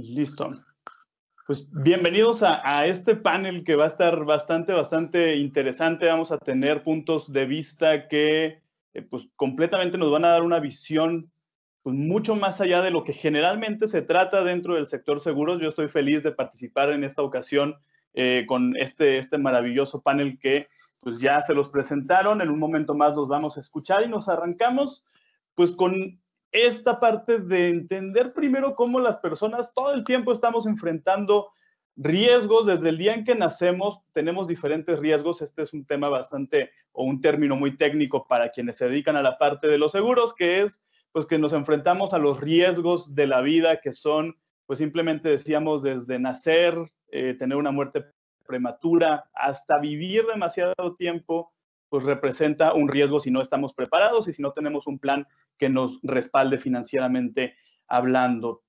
Listo. Pues bienvenidos a este panel que va a estar bastante interesante. Vamos a tener puntos de vista que pues completamente nos van a dar una visión pues mucho más allá de lo que generalmente se trata dentro del sector seguros. Yo estoy feliz de participar en esta ocasión con este maravilloso panel que pues ya se los presentaron. En un momento más los vamos a escuchar y nos arrancamos pues con esta parte de entender primero cómo las personas todo el tiempo estamos enfrentando riesgos. Desde el día en que nacemos tenemos diferentes riesgos. Este es un tema bastante, o un término muy técnico para quienes se dedican a la parte de los seguros, que es pues que nos enfrentamos a los riesgos de la vida, que son, pues simplemente decíamos, desde nacer, tener una muerte prematura, hasta vivir demasiado tiempo, pues representa un riesgo si no estamos preparados y si no tenemos un plan que nos respalde financieramente hablando.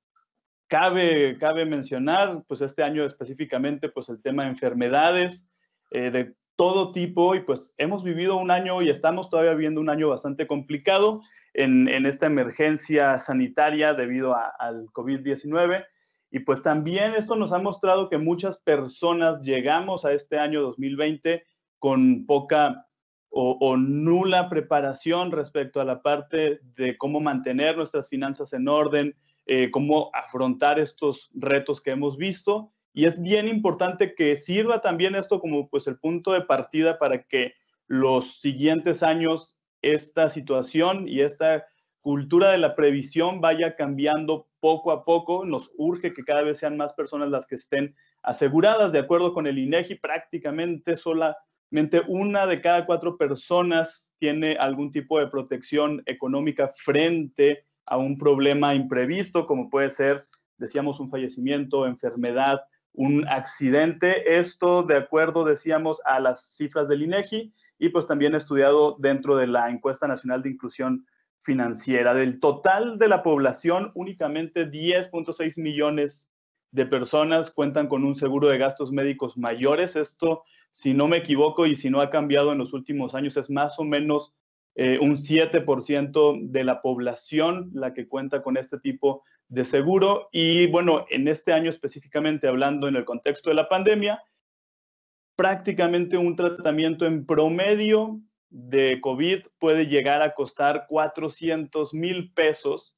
Cabe mencionar, pues este año específicamente, pues el tema de enfermedades de todo tipo, y pues hemos vivido un año y estamos todavía viviendo un año bastante complicado en esta emergencia sanitaria debido al COVID-19. Y pues también esto nos ha mostrado que muchas personas llegamos a este año 2020 con poca o nula preparación respecto a la parte de cómo mantener nuestras finanzas en orden, cómo afrontar estos retos que hemos visto. Y es bien importante que sirva también esto como pues el punto de partida para que los siguientes años esta situación y esta cultura de la previsión vaya cambiando poco a poco. Nos urge que cada vez sean más personas las que estén aseguradas. De acuerdo con el INEGI, prácticamente solamente una de cada 4 personas tiene algún tipo de protección económica frente a un problema imprevisto, como puede ser, decíamos, un fallecimiento, enfermedad, un accidente. Esto de acuerdo, decíamos, a las cifras del INEGI y pues también estudiado dentro de la Encuesta Nacional de Inclusión Financiera. Del total de la población, únicamente 10.6 millones de personas cuentan con un seguro de gastos médicos mayores. Esto, si no me equivoco y si no ha cambiado en los últimos años, es más o menos un 7% de la población la que cuenta con este tipo de seguro. Y bueno, en este año específicamente, hablando en el contexto de la pandemia, prácticamente un tratamiento en promedio de COVID puede llegar a costar 400,000 pesos.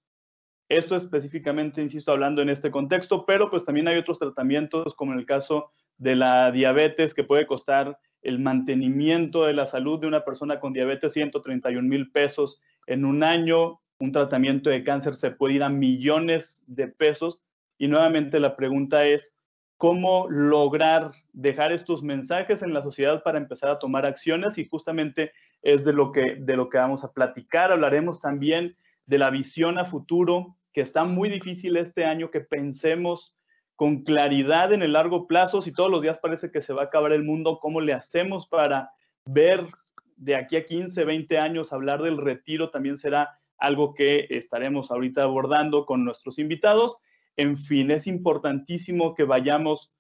Esto específicamente, insisto, hablando en este contexto, pero pues también hay otros tratamientos, como en el caso de la diabetes, que puede costar el mantenimiento de la salud de una persona con diabetes 131,000 pesos en un año. Un tratamiento de cáncer se puede ir a millones de pesos. Y nuevamente la pregunta es, ¿cómo lograr dejar estos mensajes en la sociedad para empezar a tomar acciones? Y justamente es de lo que vamos a platicar. Hablaremos también de la visión a futuro, que está muy difícil este año que pensemos con claridad en el largo plazo. Si todos los días parece que se va a acabar el mundo, ¿cómo le hacemos para ver de aquí a 15, 20 años? Hablar del retiro también será algo que estaremos ahorita abordando con nuestros invitados. En fin, es importantísimo que vayamos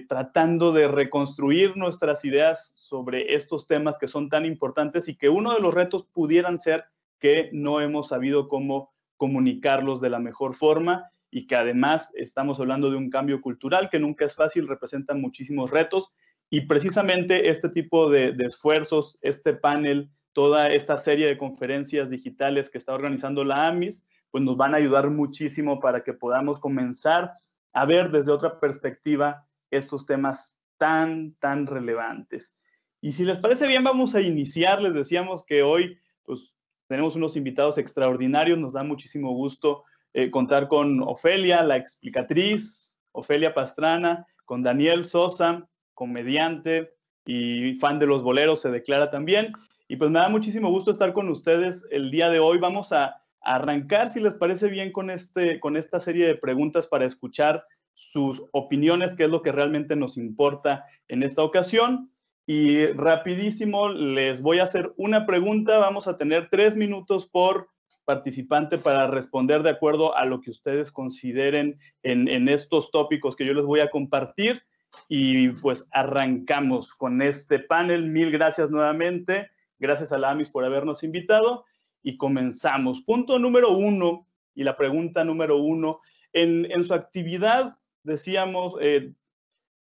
tratando de reconstruir nuestras ideas sobre estos temas que son tan importantes y que uno de los retos pudieran ser que no hemos sabido cómo comunicarlos de la mejor forma, y que además estamos hablando de un cambio cultural que nunca es fácil, representa muchísimos retos, y precisamente este tipo de esfuerzos, este panel, toda esta serie de conferencias digitales que está organizando la AMIS, pues nos van a ayudar muchísimo para que podamos comenzar a ver desde otra perspectiva estos temas tan relevantes. Y si les parece bien, vamos a iniciar. Les decíamos que hoy pues tenemos unos invitados extraordinarios. Nos da muchísimo gusto contar con Ofelia, la explicatriz, Ofelia Pastrana, con Daniel Sosa, comediante y fan de los boleros, se declara también. Y pues me da muchísimo gusto estar con ustedes el día de hoy. Vamos a arrancar, si les parece bien, con esta serie de preguntas para escuchar sus opiniones, que es lo que realmente nos importa en esta ocasión. Y rapidísimo les voy a hacer una pregunta. Vamos a tener 3 minutos por participante para responder de acuerdo a lo que ustedes consideren en estos tópicos que yo les voy a compartir. Y pues arrancamos con este panel. Mil gracias nuevamente. Gracias a la AMIS por habernos invitado. Y comenzamos. Punto número 1 y la pregunta número 1 en su actividad, decíamos,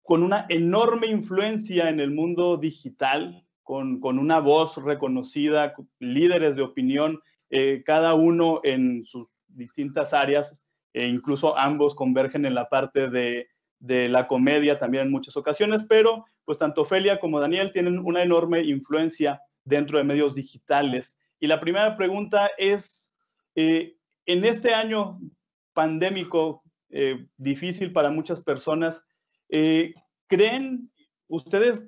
con una enorme influencia en el mundo digital, con una voz reconocida, líderes de opinión, cada uno en sus distintas áreas, e incluso ambos convergen en la parte de la comedia también en muchas ocasiones, pero pues tanto Ofelia como Daniel tienen una enorme influencia dentro de medios digitales. Y la primera pregunta es, en este año pandémico, difícil para muchas personas, ¿creen ustedes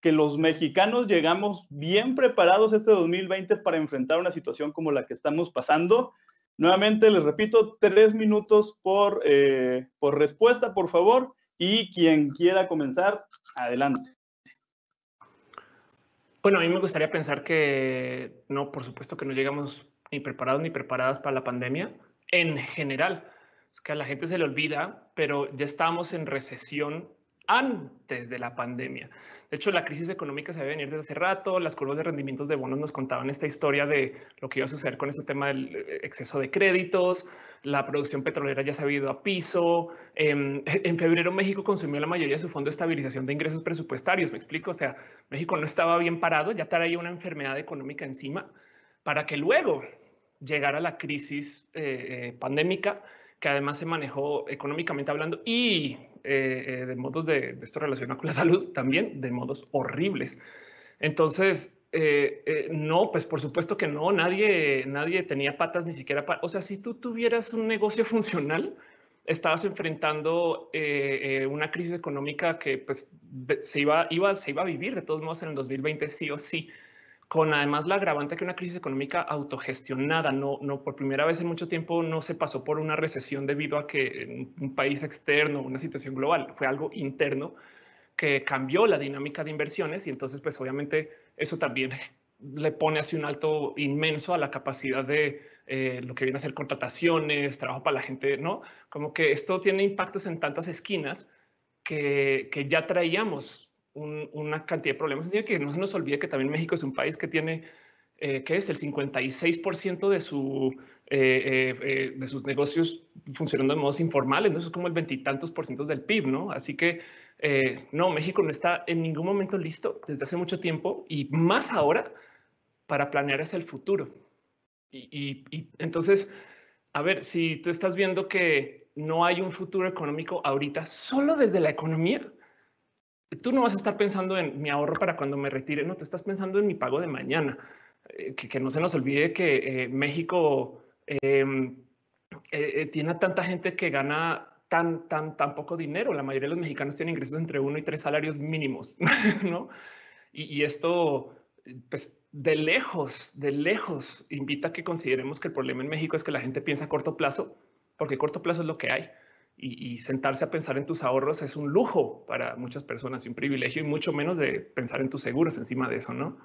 que los mexicanos llegamos bien preparados este 2020 para enfrentar una situación como la que estamos pasando? Nuevamente, les repito, 3 minutos por respuesta, por favor, y quien quiera comenzar, adelante. Bueno, a mí me gustaría pensar que no, por supuesto que no llegamos ni preparados ni preparadas para la pandemia en general. Es que a la gente se le olvida, pero ya estábamos en recesión antes de la pandemia. De hecho, la crisis económica se debe venir desde hace rato. Las curvas de rendimientos de bonos nos contaban esta historia de lo que iba a suceder con este tema del exceso de créditos. La producción petrolera ya se ha ido a piso. En febrero México consumió la mayoría de su fondo de estabilización de ingresos presupuestarios. Me explico. O sea, México no estaba bien parado, ya traía una enfermedad económica encima para que luego llegara la crisis pandémica, que además se manejó económicamente hablando y de modos de esto relacionado con la salud también de modos horribles. Entonces, no, pues por supuesto que no, nadie tenía patas, ni siquiera. O sea, si tú tuvieras un negocio funcional, estabas enfrentando una crisis económica que pues se iba a vivir de todos modos en el 2020, sí o sí, con además la agravante que una crisis económica autogestionada, no por primera vez en mucho tiempo no se pasó por una recesión debido a que en un país externo, una situación global, fue algo interno que cambió la dinámica de inversiones y entonces pues obviamente eso también le pone así un alto inmenso a la capacidad de lo que viene a ser contrataciones, trabajo para la gente, ¿no? Como que esto tiene impactos en tantas esquinas que ya traíamos una cantidad de problemas. Así que no se nos olvide que también México es un país que tiene que es el 56% de de sus negocios funcionando de modos informales, ¿no? Eso es como el 20 y tantos por ciento del PIB, ¿no? Así que no, México no está en ningún momento listo desde hace mucho tiempo y más ahora para planear hacia el futuro. Y entonces, a ver, si tú estás viendo que no hay un futuro económico ahorita solo desde la economía, tú no vas a estar pensando en mi ahorro para cuando me retire, no, tú estás pensando en mi pago de mañana. Que no se nos olvide que México tiene a tanta gente que gana tan poco dinero. La mayoría de los mexicanos tienen ingresos entre 1 y 3 salarios mínimos, ¿no? Y esto, pues de lejos, invita a que consideremos que el problema en México es que la gente piensa a corto plazo, porque corto plazo es lo que hay. Y sentarse a pensar en tus ahorros es un lujo para muchas personas y un privilegio, y mucho menos de pensar en tus seguros encima de eso, ¿no?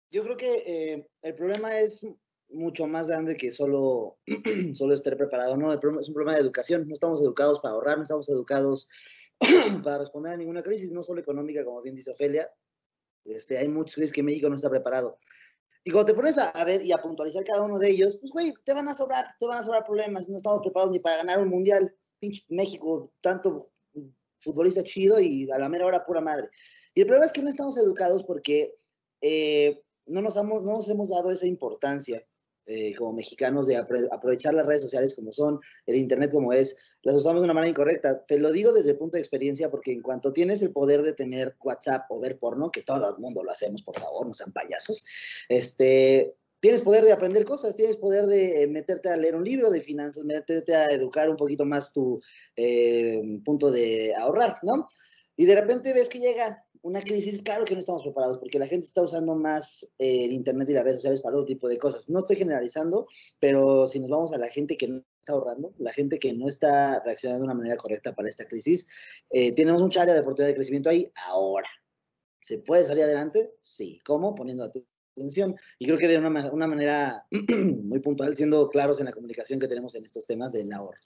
Yo creo que el problema es mucho más grande que solo estar preparado, ¿no? Es un problema de educación. No estamos educados para ahorrar, no estamos educados para responder a ninguna crisis, no solo económica, como bien dice Ofelia. Hay muchos crisis que México no está preparado. Y cuando te pones a ver y a puntualizar cada uno de ellos, pues, güey, te van a sobrar problemas. No estamos preparados ni para ganar un mundial. Pinche México, tanto futbolista chido y a la mera hora pura madre. Y el problema es que no estamos educados porque no nos hemos dado esa importancia como mexicanos de aprovechar las redes sociales como son, el internet como es, las usamos de una manera incorrecta. Te lo digo desde el punto de experiencia porque en cuanto tienes el poder de tener WhatsApp o ver porno, que todo el mundo lo hacemos, por favor, no sean payasos, tienes poder de aprender cosas, tienes poder de meterte a leer un libro de finanzas, meterte a educar un poquito más tu punto de ahorrar, ¿no? Y de repente ves que llega una crisis, claro que no estamos preparados, porque la gente está usando más el internet y las redes sociales para otro tipo de cosas. No estoy generalizando, pero si nos vamos a la gente que no está ahorrando, la gente que no está reaccionando de una manera correcta para esta crisis, tenemos mucha área de oportunidad de crecimiento ahí ahora. ¿Se puede salir adelante? Sí. ¿Cómo? Poniendo atención. Y creo que de una manera muy puntual, siendo claros en la comunicación que tenemos en estos temas del ahorro.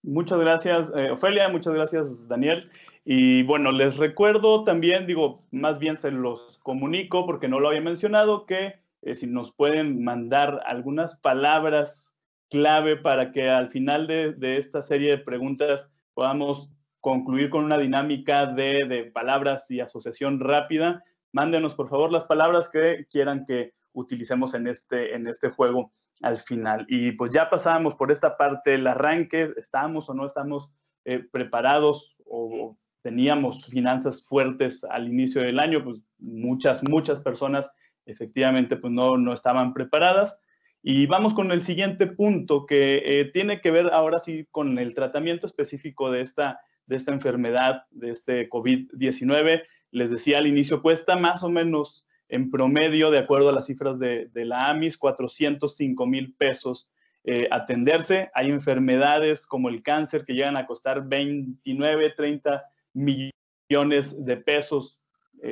Muchas gracias, Ofelia, muchas gracias, Daniel. Y bueno, les recuerdo también, digo, más bien se los comunico porque no lo había mencionado, que si nos pueden mandar algunas palabras clave para que al final de esta serie de preguntas podamos concluir con una dinámica de palabras y asociación rápida. Mándenos, por favor, las palabras que quieran que utilicemos en este juego al final. Y pues ya pasábamos por esta parte del arranque, ¿estamos o no estamos preparados o teníamos finanzas fuertes al inicio del año? Pues muchas personas efectivamente pues no estaban preparadas. Y vamos con el siguiente punto que tiene que ver ahora sí con el tratamiento específico de esta enfermedad, de este COVID-19. Les decía al inicio, cuesta más o menos en promedio, de acuerdo a las cifras de la AMIS, 405,000 pesos atenderse. Hay enfermedades como el cáncer que llegan a costar 29, 30 millones de pesos.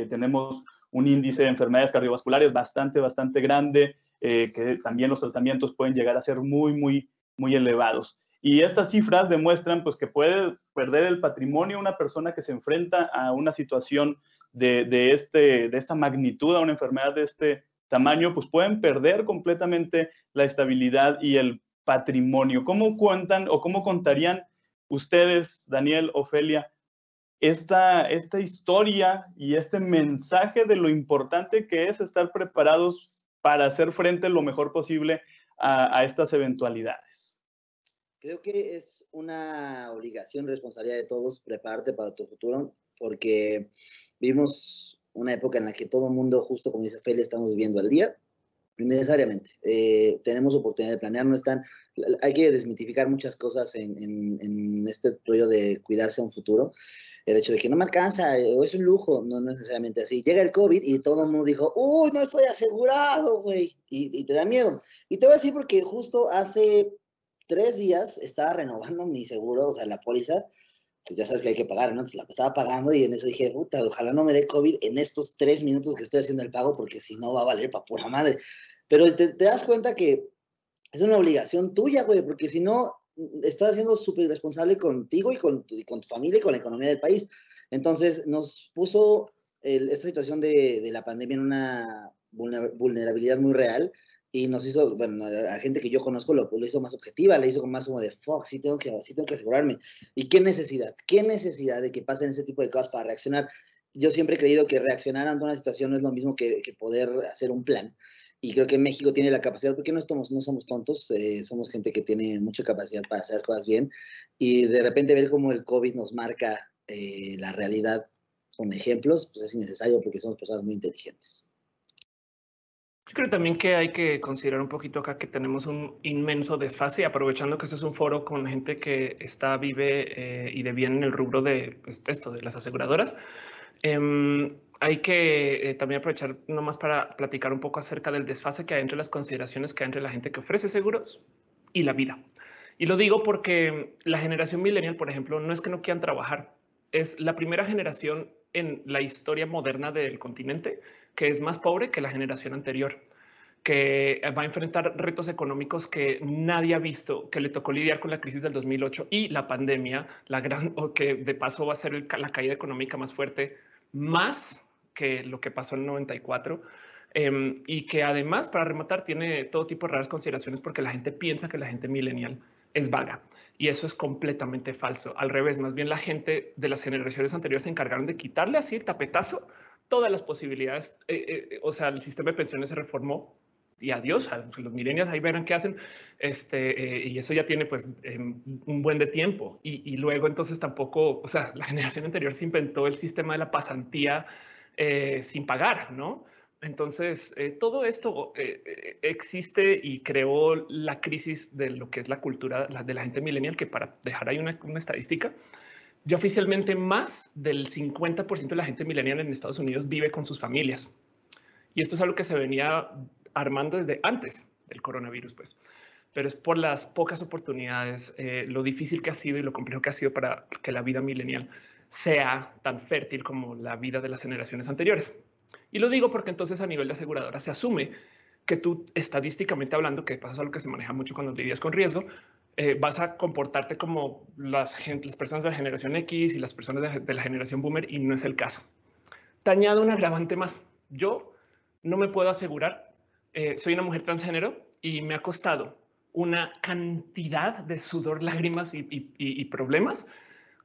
Tenemos un índice de enfermedades cardiovasculares bastante grande, que también los tratamientos pueden llegar a ser muy elevados. Y estas cifras demuestran pues, que puede perder el patrimonio una persona que se enfrenta a una situación de esta magnitud, a una enfermedad de este tamaño, pues pueden perder completamente la estabilidad y el patrimonio. ¿Cómo cuentan o cómo contarían ustedes, Daniel, Ofelia, esta historia y este mensaje de lo importante que es estar preparados para hacer frente lo mejor posible a estas eventualidades? Creo que es una obligación, responsabilidad de todos prepararte para tu futuro, porque vivimos una época en la que todo el mundo, justo como dice Feli, estamos viviendo al día, necesariamente. Tenemos oportunidad de planear, no están, hay que desmitificar muchas cosas en este rollo de cuidarse a un futuro. El hecho de que no me alcanza, o es un lujo, no es necesariamente así. Llega el COVID y todo el mundo dijo, uy, no estoy asegurado, güey, y te da miedo. Y te voy a decir porque justo hace 3 días estaba renovando mi seguro, o sea, la póliza, pues ya sabes que hay que pagar, ¿no? Entonces la estaba pagando y en eso dije, puta, ojalá no me dé COVID en estos 3 minutos que estoy haciendo el pago, porque si no va a valer para pura madre. Pero te das cuenta que es una obligación tuya, güey, porque si no, estás siendo súper irresponsable contigo y con tu familia y con la economía del país. Entonces nos puso esta situación de la pandemia en una vulnerabilidad muy real y nos hizo, bueno, a la gente que yo conozco lo hizo más objetiva, le hizo más como de, fuck, sí tengo que asegurarme. ¿Y qué necesidad de que pasen ese tipo de cosas para reaccionar? Yo siempre he creído que reaccionar ante una situación no es lo mismo que poder hacer un plan. Y creo que México tiene la capacidad, porque no somos tontos, somos gente que tiene mucha capacidad para hacer las cosas bien. Y de repente ver cómo el COVID nos marca la realidad con ejemplos, pues es innecesario porque somos personas muy inteligentes. Yo creo también que hay que considerar un poquito acá que tenemos un inmenso desfase, aprovechando que este es un foro con gente que vive y de bien en el rubro de esto, de las aseguradoras. Hay que también aprovechar nomás para platicar un poco acerca del desfase que hay entre las consideraciones que hay entre la gente que ofrece seguros y la vida. Y lo digo porque la generación millennial, por ejemplo, no es que no quieran trabajar, es la primera generación en la historia moderna del continente que es más pobre que la generación anterior, que va a enfrentar retos económicos que nadie ha visto, que le tocó lidiar con la crisis del 2008 y la pandemia, que de paso va a ser la caída económica más fuerte, más que lo que pasó en el 94. Y que además, para rematar, tiene todo tipo de raras consideraciones porque la gente piensa que la gente millennial es vaga. Y eso es completamente falso. Al revés, más bien la gente de las generaciones anteriores se encargaron de quitarle así el tapetazo todas las posibilidades. O sea, el sistema de pensiones se reformó y adiós. Los millennials ahí verán qué hacen. Y eso ya tiene pues un buen de tiempo. Y luego entonces tampoco, o sea, la generación anterior se inventó el sistema de la pasantía sin pagar, ¿no? Entonces, todo esto existe y creó la crisis de lo que es la cultura de la gente millennial, que para dejar ahí una estadística, ya oficialmente más del 50% de la gente millennial en Estados Unidos vive con sus familias. Y esto es algo que se venía armando desde antes del coronavirus, pues. Pero es por las pocas oportunidades, lo difícil que ha sido y lo complejo que ha sido para que la vida millennial sea tan fértil como la vida de las generaciones anteriores. Y lo digo porque entonces a nivel de aseguradora se asume que tú, estadísticamente hablando, que pasa algo que se maneja mucho cuando lidias con riesgo, vas a comportarte como las personas de la generación X y las personas de la generación boomer, y no es el caso. Te añado un agravante más. Yo no me puedo asegurar. Soy una mujer transgénero y me ha costado una cantidad de sudor, lágrimas y problemas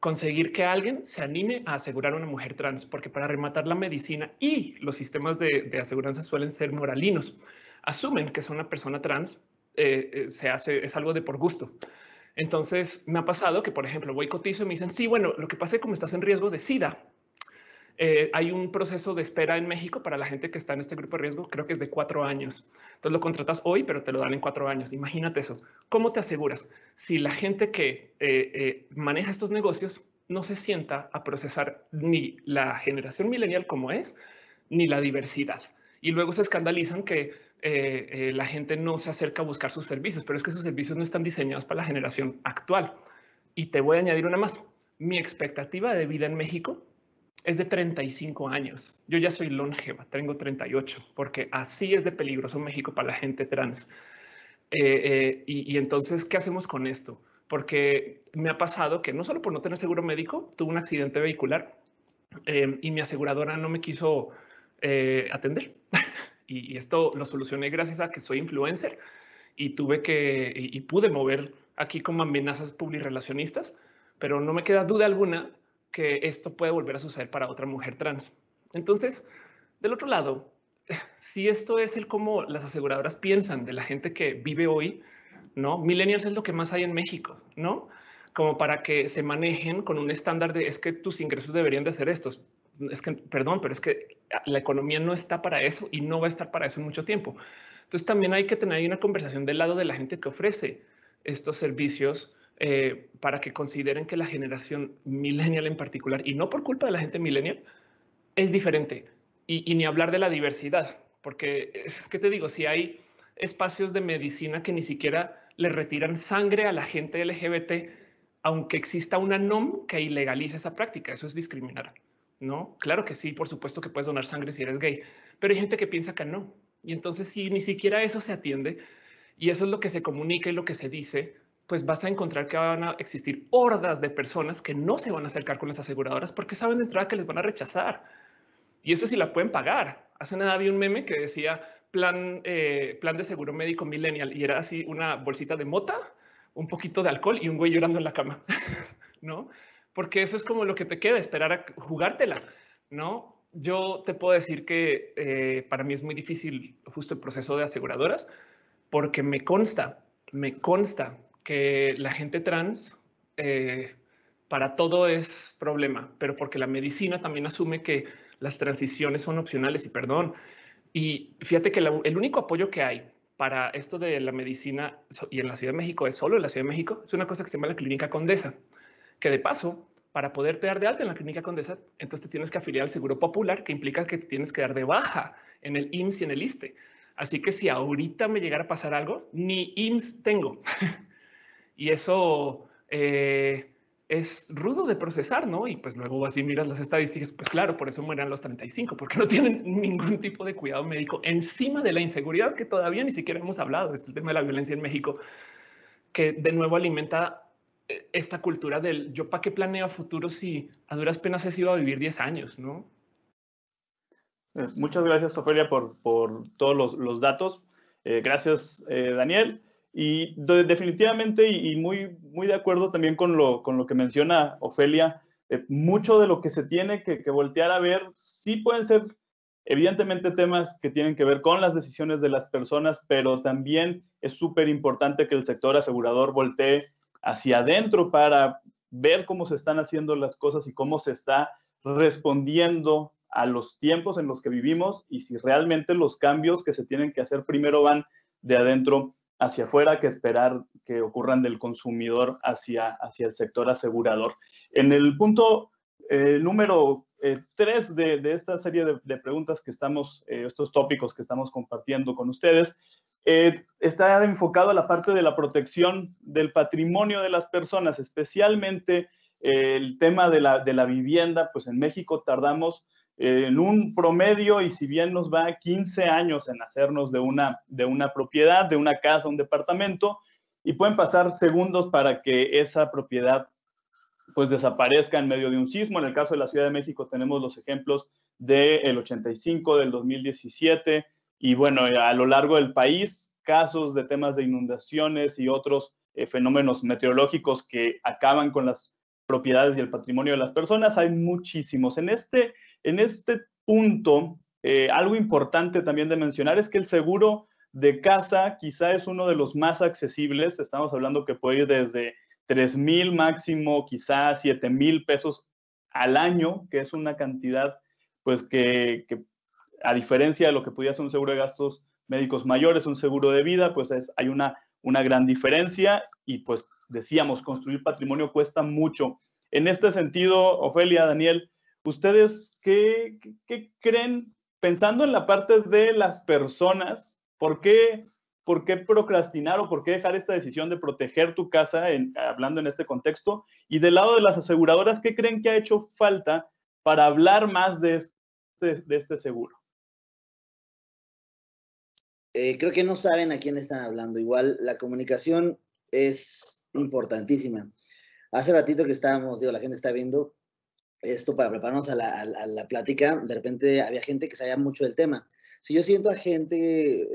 conseguir que alguien se anime a asegurar a una mujer trans, porque para rematar la medicina y los sistemas de aseguranza suelen ser moralinos. Asumen que es una persona trans, es algo de por gusto. Entonces me ha pasado que, por ejemplo, voy cotizo y me dicen, sí, bueno, lo que pasa es que como estás en riesgo de SIDA, hay un proceso de espera en México para la gente que está en este grupo de riesgo, creo que es de 4 años. Entonces lo contratas hoy, pero te lo dan en 4 años. Imagínate eso. ¿Cómo te aseguras? Si la gente que maneja estos negocios no se sienta a procesar ni la generación millennial como es, ni la diversidad. Y luego se escandalizan que la gente no se acerca a buscar sus servicios, pero es que sus servicios no están diseñados para la generación actual. Y te voy a añadir una más. Mi expectativa de vida en México es de 35 años. Yo ya soy longeva, tengo 38, porque así es de peligroso México para la gente trans. Y entonces, ¿qué hacemos con esto? Porque me ha pasado que no solo por no tener seguro médico, tuve un accidente vehicular y mi aseguradora no me quiso atender. Y esto lo solucioné gracias a que soy influencer y tuve que y pude mover aquí como amenazas publirelacionistas, pero no me queda duda alguna que esto puede volver a suceder para otra mujer trans. Entonces, del otro lado, si esto es el cómo las aseguradoras piensan de la gente que vive hoy, no millennials es lo que más hay en México, no como para que se manejen con un estándar de es que tus ingresos deberían de ser estos. Es que, perdón, pero es que la economía no está para eso y no va a estar para eso en mucho tiempo. Entonces también hay que tener ahí una conversación del lado de la gente que ofrece estos servicios para que consideren que la generación millennial en particular, y no por culpa de la gente millennial, es diferente. Y ni hablar de la diversidad, porque, ¿qué te digo? Si hay espacios de medicina que ni siquiera le retiran sangre a la gente LGBT, aunque exista una NOM que ilegalice esa práctica, eso es discriminar. No, claro que sí, por supuesto que puedes donar sangre si eres gay, pero hay gente que piensa que no. Y entonces, si ni siquiera eso se atiende y eso es lo que se comunica y lo que se dice, pues vas a encontrar que van a existir hordas de personas que no se van a acercar con las aseguradoras porque saben de entrada que les van a rechazar. Y eso sí la pueden pagar. Hace nada vi un meme que decía plan de seguro médico millennial y era así una bolsita de mota, un poquito de alcohol y un güey llorando en la cama, ¿no? Porque eso es como lo que te queda, esperar a jugártela, ¿no? Yo te puedo decir que para mí es muy difícil justo el proceso de aseguradoras porque me consta que la gente trans para todo es problema, pero porque la medicina también asume que las transiciones son opcionales y perdón. Y fíjate que el único apoyo que hay para esto de la medicina y en la Ciudad de México es solo en la Ciudad de México. Es una cosa que se llama la Clínica Condesa, que de paso, para poderte dar de alta en la Clínica Condesa, entonces te tienes que afiliar al Seguro Popular, que implica que te tienes que dar de baja en el IMSS y en el ISSSTE. Así que si ahorita me llegara a pasar algo, ni IMSS tengo. Y eso es rudo de procesar, ¿no? Y pues luego así miras las estadísticas, pues claro, por eso mueren los 35, porque no tienen ningún tipo de cuidado médico encima de la inseguridad que todavía ni siquiera hemos hablado. Es el tema de la violencia en México, que de nuevo alimenta esta cultura del yo para qué planeo a futuro si a duras penas he sido a vivir 10 años, ¿no? Muchas gracias, Ofelia, por todos los datos. Gracias, Daniel. Y definitivamente, y muy de acuerdo también con lo que menciona Ofelia, mucho de lo que se tiene que voltear a ver, sí pueden ser evidentemente temas que tienen que ver con las decisiones de las personas, pero también es súper importante que el sector asegurador voltee hacia adentro para ver cómo se están haciendo las cosas y cómo se está respondiendo a los tiempos en los que vivimos y si realmente los cambios que se tienen que hacer primero van de adentro hacia afuera que esperar que ocurran del consumidor hacia el sector asegurador. En el punto número 3 de esta serie de preguntas que estamos, estos tópicos que estamos compartiendo con ustedes, está enfocado a la parte de la protección del patrimonio de las personas, especialmente el tema de la vivienda. Pues en México tardamos en un promedio, y si bien nos va 15 años en hacernos de una propiedad, de una casa, un departamento, y pueden pasar segundos para que esa propiedad pues desaparezca en medio de un sismo. En el caso de la Ciudad de México tenemos los ejemplos del 85, del 2017, y bueno, a lo largo del país casos de temas de inundaciones y otros fenómenos meteorológicos que acaban con las propiedades y el patrimonio de las personas, hay muchísimos. En este punto, algo importante también de mencionar es que el seguro de casa quizá es uno de los más accesibles. Estamos hablando que puede ir desde 3,000 máximo, quizá 7,000 pesos al año, que es una cantidad pues que a diferencia de lo que pudiera ser un seguro de gastos médicos mayores, un seguro de vida, pues hay una gran diferencia y pues decíamos, construir patrimonio cuesta mucho. En este sentido, Ofelia, Daniel, ¿ustedes qué creen, pensando en la parte de las personas, por qué procrastinar o por qué dejar esta decisión de proteger tu casa, hablando en este contexto? Y del lado de las aseguradoras, ¿qué creen que ha hecho falta para hablar más de este seguro? Creo que no saben a quién están hablando. Igual la comunicación es importantísima. Hace ratito que estábamos, la gente está viendo esto para prepararnos a la plática, de repente había gente que sabía mucho del tema. Si yo siento a gente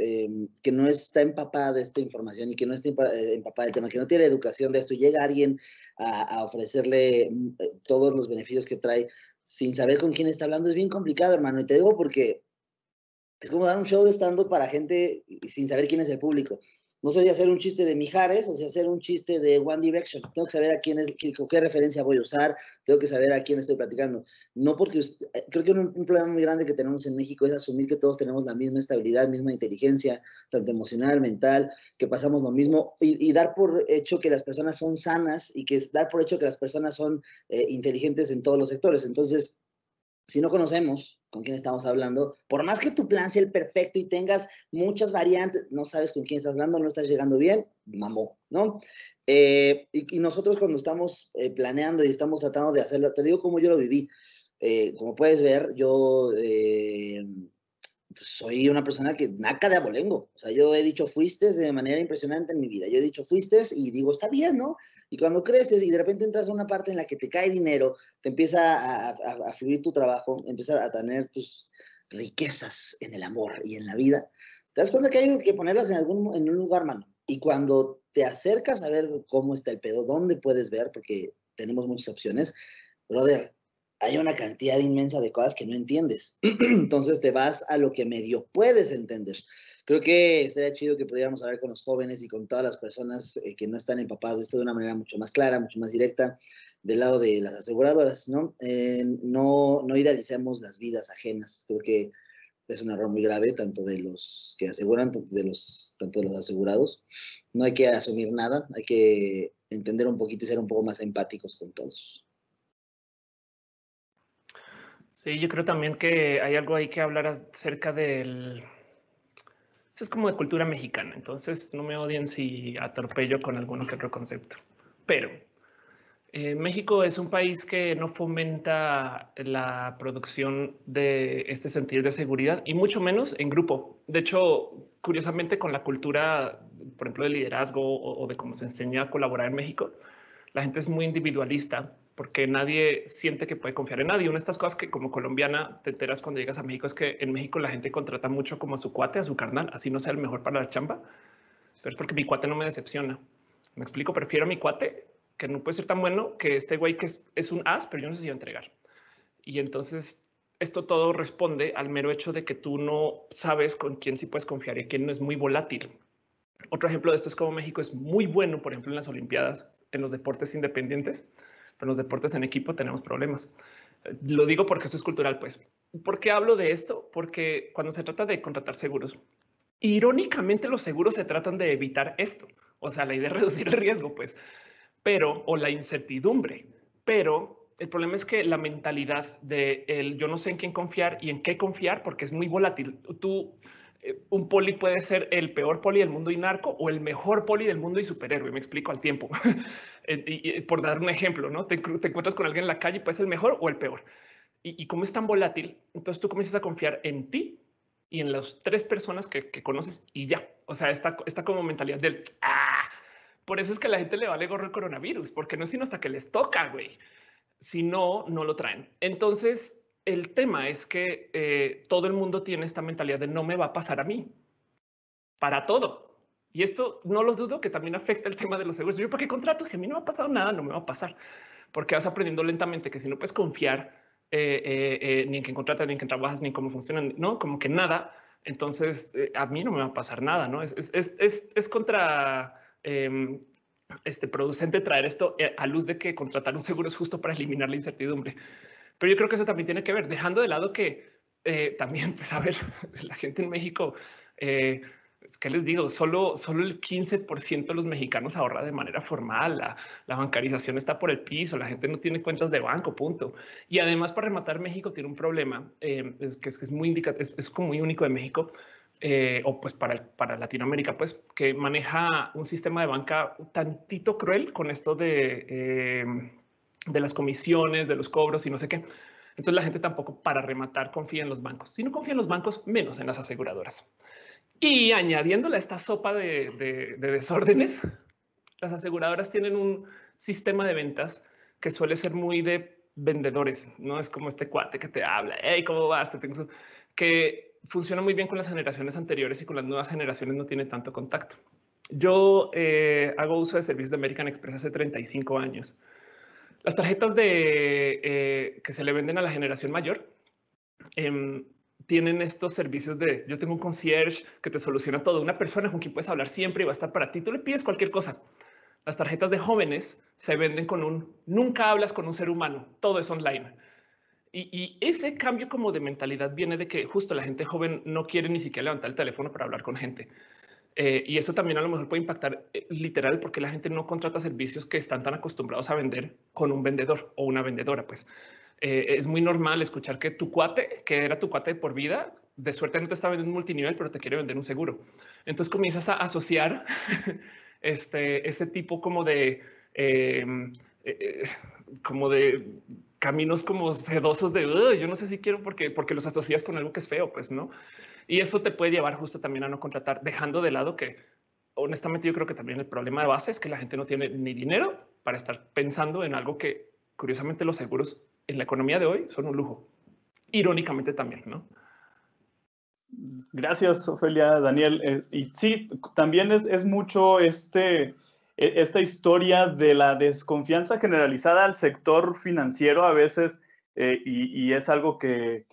que no está empapada de esta información y que no está empapada del tema, que no tiene educación de esto, y llega alguien a ofrecerle todos los beneficios que trae sin saber con quién está hablando, es bien complicado, hermano. Y te digo porque es como dar un show de stand-up para gente sin saber quién es el público. No sé si hacer un chiste de Mijares o si hacer un chiste de One Direction. Tengo que saber a quién es, qué referencia voy a usar, tengo que saber a quién estoy platicando. No porque creo que un problema muy grande que tenemos en México es asumir que todos tenemos la misma estabilidad, misma inteligencia, tanto emocional, mental, que pasamos lo mismo y dar por hecho que las personas son sanas y que dar por hecho que las personas son inteligentes en todos los sectores. Entonces, si no conocemos con quién estamos hablando, por más que tu plan sea el perfecto y tengas muchas variantes, no sabes con quién estás hablando, no estás llegando bien, mamó, ¿no? Y nosotros cuando estamos planeando y estamos tratando de hacerlo, te digo cómo yo lo viví. Como puedes ver, yo pues soy una persona que naca de abolengo. O sea, yo he dicho fuistes de manera impresionante en mi vida. Yo he dicho fuistes y digo, está bien, ¿no? Y cuando creces y de repente entras a una parte en la que te cae dinero, te empieza a fluir tu trabajo, empiezas a tener pues, riquezas en el amor y en la vida, te das cuenta que hay que ponerlas en un lugar, mano. Y cuando te acercas a ver cómo está el pedo, dónde puedes ver, porque tenemos muchas opciones, brother, hay una cantidad inmensa de cosas que no entiendes. Entonces te vas a lo que medio puedes entender. Creo que estaría chido que pudiéramos hablar con los jóvenes y con todas las personas que no están empapadas de esto de una manera mucho más clara, mucho más directa, del lado de las aseguradoras, ¿no? No idealicemos las vidas ajenas. Creo que es un error muy grave, tanto de los que aseguran, tanto de los asegurados. No hay que asumir nada, hay que entender un poquito y ser un poco más empáticos con todos. Sí, yo creo también que hay algo ahí que hablar acerca del... Eso es como de cultura mexicana, entonces no me odien si atropello con alguno que otro concepto. Pero México es un país que no fomenta la producción de este sentido de seguridad y mucho menos en grupo. De hecho, curiosamente con la cultura, por ejemplo, de liderazgo o de cómo se enseña a colaborar en México, la gente es muy individualista porque nadie siente que puede confiar en nadie. Una de estas cosas que como colombiana te enteras cuando llegas a México es que en México la gente contrata mucho como a su cuate, a su carnal, así no sea el mejor para la chamba, pero es porque mi cuate no me decepciona. Me explico, prefiero a mi cuate que no puede ser tan bueno que este güey que es un as, pero yo no sé si va a entregar. Y entonces esto todo responde al mero hecho de que tú no sabes con quién sí puedes confiar y quién no, es muy volátil. Otro ejemplo de esto es como México es muy bueno, por ejemplo, en las Olimpiadas, en los deportes independientes, pero en los deportes en equipo tenemos problemas. Lo digo porque eso es cultural, pues. ¿Por qué hablo de esto? Porque cuando se trata de contratar seguros, irónicamente los seguros se tratan de evitar esto. O sea, la idea es reducir el riesgo, pues, pero o la incertidumbre. Pero el problema es que la mentalidad de el yo no sé en quién confiar y en qué confiar, porque es muy volátil. Tú, un poli puede ser el peor poli del mundo y narco o el mejor poli del mundo y superhéroe. Me explico al tiempo. Y por dar un ejemplo, no te encuentras con alguien en la calle, puede ser el mejor o el peor. Y como es tan volátil, entonces tú comienzas a confiar en ti y en las tres personas que conoces y ya. O sea, está como mentalidad del por eso es que a la gente le vale gorro el coronavirus, porque no es sino hasta que les toca, güey. Si no, no lo traen. Entonces, el tema es que todo el mundo tiene esta mentalidad de no me va a pasar a mí para todo. Y esto no lo dudo que también afecta el tema de los seguros. Yo, ¿para qué contrato? Si a mí no me ha pasado nada, no me va a pasar, porque vas aprendiendo lentamente que si no puedes confiar ni en quién contratas, ni en quién trabajas, ni en cómo funcionan, no como que nada. Entonces a mí no me va a pasar nada, no es contra producente traer esto a luz de que contratar un seguro es justo para eliminar la incertidumbre. Pero yo creo que eso también tiene que ver, dejando de lado que también, pues a ver, la gente en México, ¿qué les digo? Solo el 15% de los mexicanos ahorra de manera formal. La bancarización está por el piso, la gente no tiene cuentas de banco, punto. Y además, para rematar, México tiene un problema que es muy es como muy único de México. O pues para Latinoamérica, pues que maneja un sistema de banca un tantito cruel con esto de las comisiones, de los cobros y no sé qué. Entonces la gente tampoco, para rematar, confía en los bancos. Si no confía en los bancos, menos en las aseguradoras. Y añadiéndole a esta sopa de desórdenes, las aseguradoras tienen un sistema de ventas que suele ser muy de vendedores. No es como este cuate que te habla, hey, ¿cómo vas? Te tengo que funciona muy bien con las generaciones anteriores y con las nuevas generaciones no tiene tanto contacto. Yo hago uso de servicios de American Express hace 35 años. Las tarjetas que se le venden a la generación mayor tienen estos servicios de yo tengo un concierge que te soluciona todo, una persona con quien puedes hablar siempre y va a estar para ti. Tú le pides cualquier cosa. Las tarjetas de jóvenes se venden con un nunca hablas con un ser humano, todo es online. Y ese cambio como de mentalidad viene de que justo la gente joven no quiere ni siquiera levantar el teléfono para hablar con gente. Y eso también a lo mejor puede impactar literal porque la gente no contrata servicios que están tan acostumbrados a vender con un vendedor o una vendedora. Pues es muy normal escuchar que tu cuate, que era tu cuate de por vida, de suerte no te está vendiendo un multinivel, pero te quiere vender un seguro. Entonces comienzas a asociar ese tipo eh, eh, como de caminos como sedosos de yo no sé si quiero porque los asocias con algo que es feo, pues no. Y eso te puede llevar justo también a no contratar, dejando de lado que honestamente yo creo que también el problema de base es que la gente no tiene ni dinero para estar pensando en algo que curiosamente los seguros en la economía de hoy son un lujo. Irónicamente también, ¿no? Gracias, Ofelia, Daniel. Y sí, también es mucho esta historia de la desconfianza generalizada al sector financiero a veces, y es algo que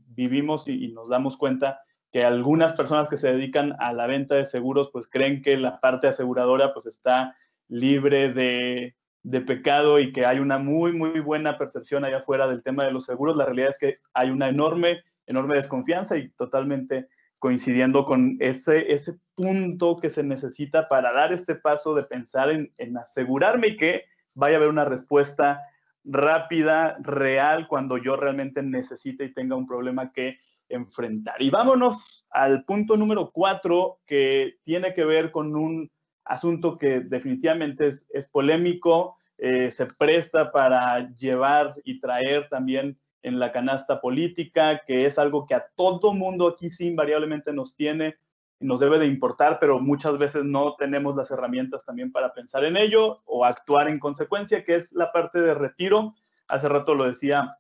vivimos y nos damos cuenta que algunas personas que se dedican a la venta de seguros pues creen que la parte aseguradora pues está libre de pecado y que hay una muy buena percepción allá afuera del tema de los seguros. La realidad es que hay una enorme desconfianza y totalmente coincidiendo con ese punto que se necesita para dar este paso de pensar en asegurarme y que vaya a haber una respuesta rápida, real, cuando yo realmente necesite y tenga un problema que enfrentar. Y vámonos al punto número 4, que tiene que ver con un asunto que definitivamente es polémico, se presta para llevar y traer también en la canasta política, que es algo que a todo mundo aquí sí invariablemente nos debe de importar, pero muchas veces no tenemos las herramientas también para pensar en ello o actuar en consecuencia, que es la parte de retiro. Hace rato lo decía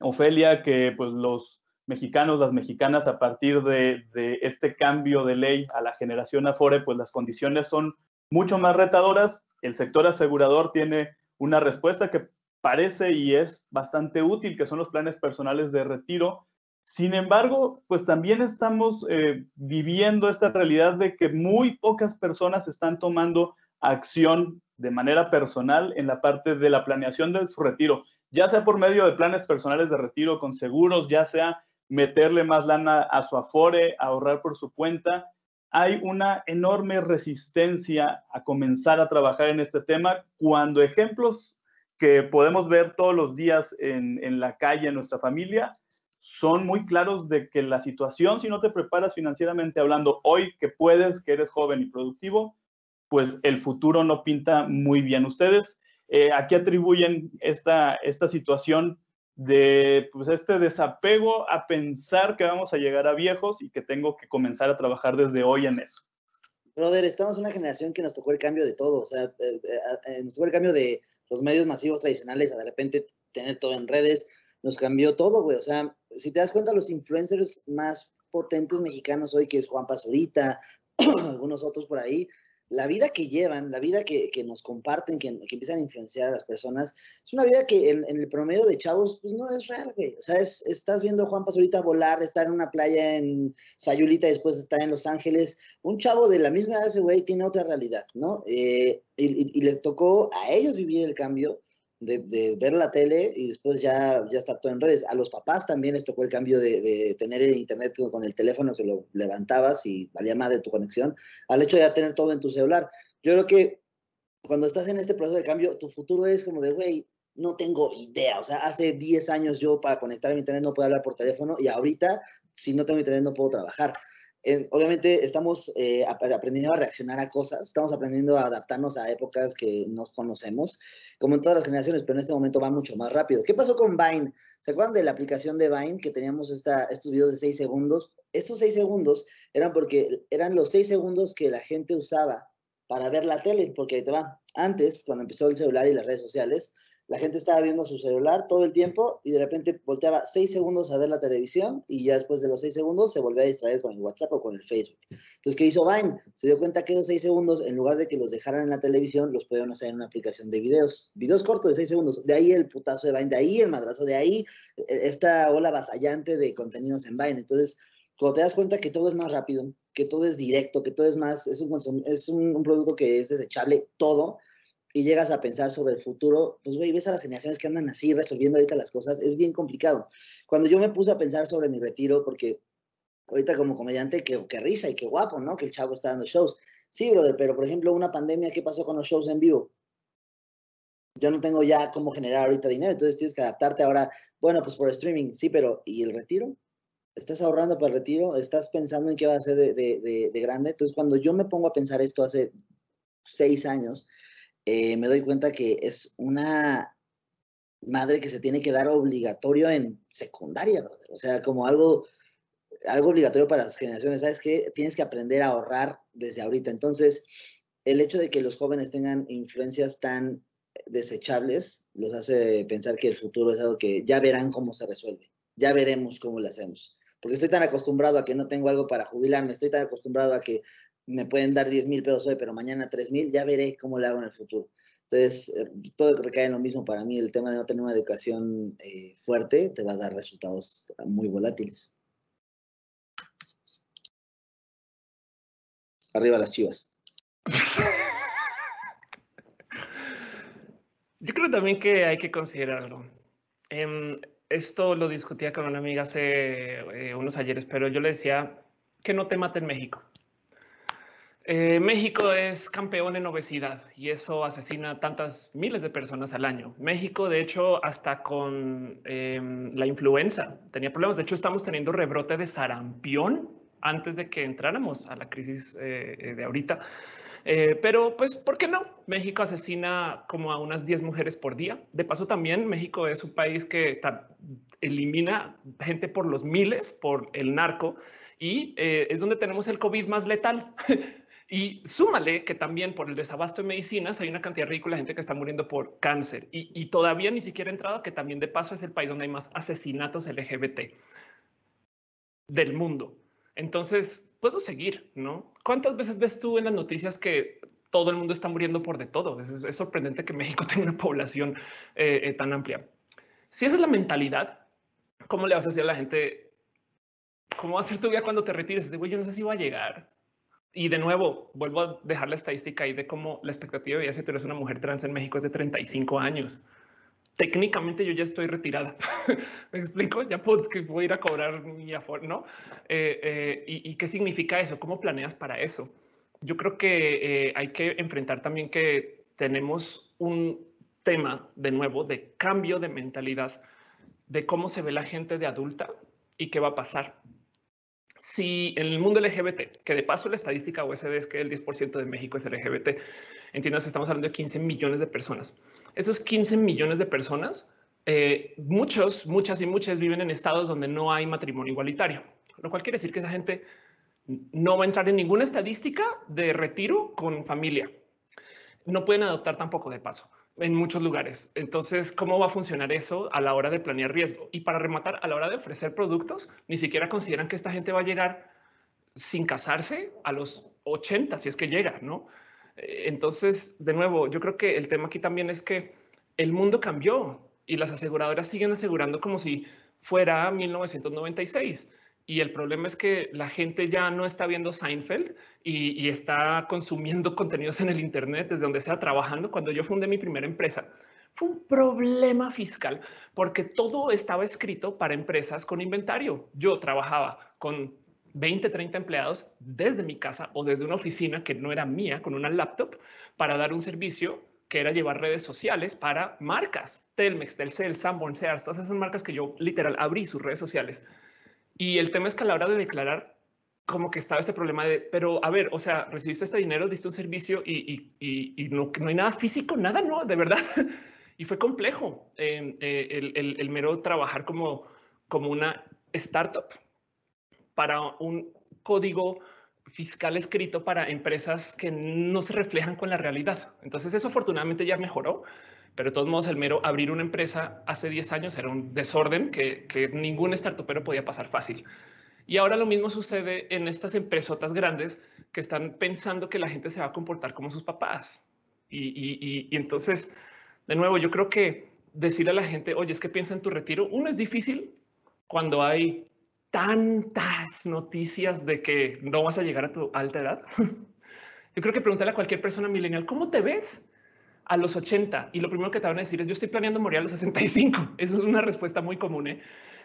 Ofelia, que pues los mexicanos, las mexicanas, a partir de este cambio de ley a la generación Afore, pues las condiciones son mucho más retadoras. El sector asegurador tiene una respuesta que parece y es bastante útil, que son los planes personales de retiro. Sin embargo, pues también estamos viviendo esta realidad de que muy pocas personas están tomando acción de manera personal en la parte de la planeación de su retiro, ya sea por medio de planes personales de retiro con seguros, ya sea meterle más lana a su Afore, ahorrar por su cuenta. Hay una enorme resistencia a comenzar a trabajar en este tema cuando ejemplos que podemos ver todos los días en la calle, en nuestra familia, son muy claros de que la situación, si no te preparas financieramente hablando hoy que puedes, que eres joven y productivo, pues el futuro no pinta muy bien. Ustedes aquí atribuyen esta situación de pues este desapego a pensar que vamos a llegar a viejos y que tengo que comenzar a trabajar desde hoy en eso. Brother, estamos en una generación que nos tocó el cambio de todo, o sea, nos tocó el cambio de los medios masivos tradicionales a de repente tener todo en redes, nos cambió todo, güey. O sea, si te das cuenta, los influencers más potentes mexicanos hoy, que es Juan Pazurita, algunos otros por ahí, la vida que llevan, la vida que nos comparten, que empiezan a influenciar a las personas, es una vida que en el promedio de chavos, pues no es real, güey. O sea, estás viendo a Juan Pazurita volar, estar en una playa en Sayulita, después está en Los Ángeles. Un chavo de la misma edad de ese güey tiene otra realidad, ¿no? Y les tocó a ellos vivir el cambio de ver la tele y después ya está todo en redes. A los papás también les tocó el cambio de tener el internet con el teléfono que lo levantabas y valía madre tu conexión, al hecho de ya tener todo en tu celular. Yo creo que cuando estás en este proceso de cambio, tu futuro es como de, güey, no tengo idea. O sea, hace 10 años yo para conectar a mi internet no puedo hablar por teléfono y ahorita, si no tengo internet, no puedo trabajar. Obviamente estamos aprendiendo a reaccionar a cosas, estamos aprendiendo a adaptarnos a épocas que nos conocemos, como en todas las generaciones, pero en este momento va mucho más rápido. ¿Qué pasó con Vine? ¿Se acuerdan de la aplicación de Vine que teníamos estos videos de 6 segundos? Estos 6 segundos eran porque eran los 6 segundos que la gente usaba para ver la tele, porque te va. Antes, cuando empezó el celular y las redes sociales, la gente estaba viendo su celular todo el tiempo y de repente volteaba 6 segundos a ver la televisión y ya después de los 6 segundos se volvía a distraer con el WhatsApp o con el Facebook. Entonces, ¿qué hizo Vine? Se dio cuenta que esos 6 segundos, en lugar de que los dejaran en la televisión, los pudieron hacer en una aplicación de videos cortos de 6 segundos. De ahí el putazo de Vine, de ahí el madrazo, de ahí esta ola avasallante de contenidos en Vine. Entonces, cuando te das cuenta que todo es más rápido, que todo es directo, que todo es más, es un producto que es desechable, todo, y llegas a pensar sobre el futuro, pues, güey, ves a las generaciones que andan así resolviendo ahorita las cosas, es bien complicado. Cuando yo me puse a pensar sobre mi retiro, porque ahorita como comediante, qué risa y qué guapo, ¿no? Que el chavo está dando shows. Sí, brother, pero por ejemplo, una pandemia, ¿qué pasó con los shows en vivo? Yo no tengo ya cómo generar ahorita dinero, entonces tienes que adaptarte ahora, bueno, pues por streaming, sí, pero ¿y el retiro? ¿Estás ahorrando para el retiro? ¿Estás pensando en qué va a ser de grande? Entonces, cuando yo me pongo a pensar esto hace 6 años, me doy cuenta que es una madre que se tiene que dar obligatorio en secundaria, brother. O sea, como algo obligatorio para las generaciones. ¿Sabes qué? Tienes que aprender a ahorrar desde ahorita. Entonces, el hecho de que los jóvenes tengan influencias tan desechables los hace pensar que el futuro es algo que ya verán cómo se resuelve. Ya veremos cómo lo hacemos. Porque estoy tan acostumbrado a que no tengo algo para jubilarme, estoy tan acostumbrado a que me pueden dar 10,000 pesos hoy, pero mañana 3,000, ya veré cómo lo hago en el futuro. Entonces, todo recae en lo mismo para mí. El tema de no tener una educación fuerte te va a dar resultados muy volátiles. Arriba las Chivas. Yo creo también que hay que considerarlo. Esto lo discutía con una amiga hace unos ayeres, pero yo le decía que no te mate en México. México es campeón en obesidad y eso asesina tantas miles de personas al año. México, de hecho, hasta con la influenza tenía problemas. De hecho, estamos teniendo rebrote de sarampión antes de que entráramos a la crisis de ahorita. Pero pues, ¿por qué no? México asesina como a unas 10 mujeres por día. De paso, también México es un país que elimina gente por los miles por el narco y es donde tenemos el COVID más letal. Y súmale que también por el desabasto de medicinas hay una cantidad ridícula de gente que está muriendo por cáncer y todavía ni siquiera ha entrado, que también de paso es el país donde hay más asesinatos LGBT del mundo. Entonces puedo seguir, ¿no? ¿Cuántas veces ves tú en las noticias que todo el mundo está muriendo por de todo? Es sorprendente que México tenga una población tan amplia. Si esa es la mentalidad, ¿cómo le vas a decir a la gente? ¿Cómo va a ser tu vida cuando te retires? De güey, yo no sé si va a llegar. Y de nuevo, vuelvo a dejar la estadística ahí de cómo la expectativa de vida si tú eres una mujer trans en México es de 35 años. Técnicamente yo ya estoy retirada. Me explico, ya puedo ir a cobrar mi aforo, ¿no? ¿Y qué significa eso? ¿Cómo planeas para eso? Yo creo que hay que enfrentar también que tenemos un tema de nuevo de cambio de mentalidad, de cómo se ve la gente de adulta y qué va a pasar. Si en el mundo LGBT, que de paso la estadística OSD es que el 10% de México es LGBT, entiendas, estamos hablando de 15 millones de personas. Esos 15 millones de personas, muchas y muchas viven en estados donde no hay matrimonio igualitario, lo cual quiere decir que esa gente no va a entrar en ninguna estadística de retiro con familia. No pueden adoptar tampoco de paso en muchos lugares. Entonces, ¿cómo va a funcionar eso a la hora de planear riesgo? Y para rematar, a la hora de ofrecer productos, ni siquiera consideran que esta gente va a llegar sin casarse a los 80, si es que llega, ¿no? Entonces, de nuevo, yo creo que el tema aquí también es que el mundo cambió y las aseguradoras siguen asegurando como si fuera 1996. Y el problema es que la gente ya no está viendo Seinfeld y está consumiendo contenidos en el Internet desde donde sea trabajando. Cuando yo fundé mi primera empresa, fue un problema fiscal porque todo estaba escrito para empresas con inventario. Yo trabajaba con 20, 30 empleados desde mi casa o desde una oficina que no era mía, con una laptop, para dar un servicio que era llevar redes sociales para marcas. Telmex, Telcel, Sanborn, Sears, todas esas son marcas que yo literal abrí sus redes sociales. Y el tema es que a la hora de declarar, como que estaba este problema de, pero a ver, o sea, recibiste este dinero, diste un servicio y no hay nada físico, nada, no, de verdad. Y fue complejo el mero trabajar como una startup para un código fiscal escrito para empresas que no se reflejan con la realidad. Entonces eso afortunadamente ya mejoró, pero de todos modos el mero abrir una empresa hace 10 años era un desorden que ningún startupero podía pasar fácil. Y ahora lo mismo sucede en estas empresotas grandes que están pensando que la gente se va a comportar como sus papás. Y entonces, de nuevo, yo creo que decirle a la gente, oye, es que piensa en tu retiro, uno es difícil cuando hay tantas noticias de que no vas a llegar a tu alta edad. Yo creo que pregúntale a cualquier persona millennial, ¿cómo te ves a los 80? Y lo primero que te van a decir es, yo estoy planeando morir a los 65. Eso es una respuesta muy común.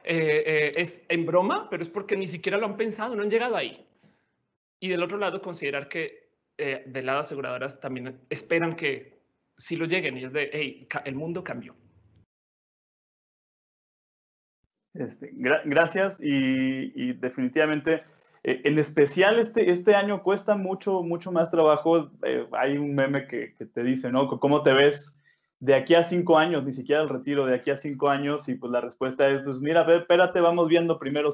Es en broma, pero es porque ni siquiera lo han pensado, no han llegado ahí. Y del otro lado, considerar que del lado aseguradoras también esperan que si lo lleguen y es de, hey, el mundo cambió. Gracias y definitivamente, en especial este año cuesta mucho más trabajo. Hay un meme que te dice, ¿no? ¿Cómo te ves de aquí a 5 años? Ni siquiera el retiro, de aquí a 5 años. Y pues la respuesta es, pues mira, espérate, vamos viendo primero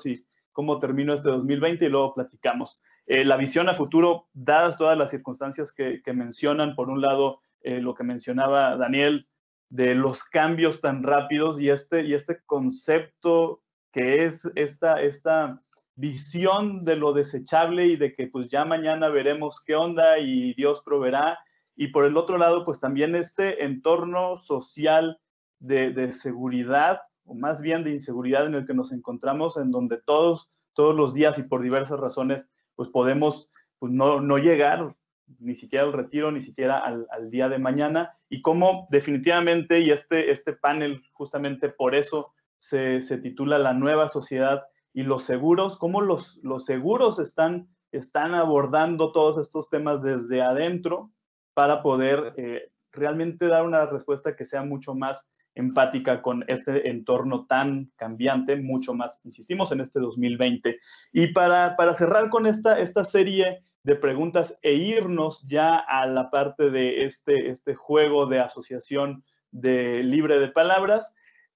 cómo termino este 2020 y luego platicamos. La visión a futuro, dadas todas las circunstancias que mencionan, por un lado, lo que mencionaba Daniel, de los cambios tan rápidos y este concepto que es esta visión de lo desechable y de que pues ya mañana veremos qué onda y Dios proveerá. Y por el otro lado, pues también este entorno social de seguridad, o más bien de inseguridad en el que nos encontramos, en donde todos los días y por diversas razones, pues podemos pues no llegar ni siquiera al retiro, ni siquiera al día de mañana, y cómo definitivamente, y este panel justamente por eso se titula La nueva sociedad y los seguros, cómo los seguros están abordando todos estos temas desde adentro para poder realmente dar una respuesta que sea mucho más empática con este entorno tan cambiante, mucho más, insistimos, en este 2020. Y para cerrar con esta serie de preguntas e irnos ya a la parte de este juego de asociación de libre de palabras,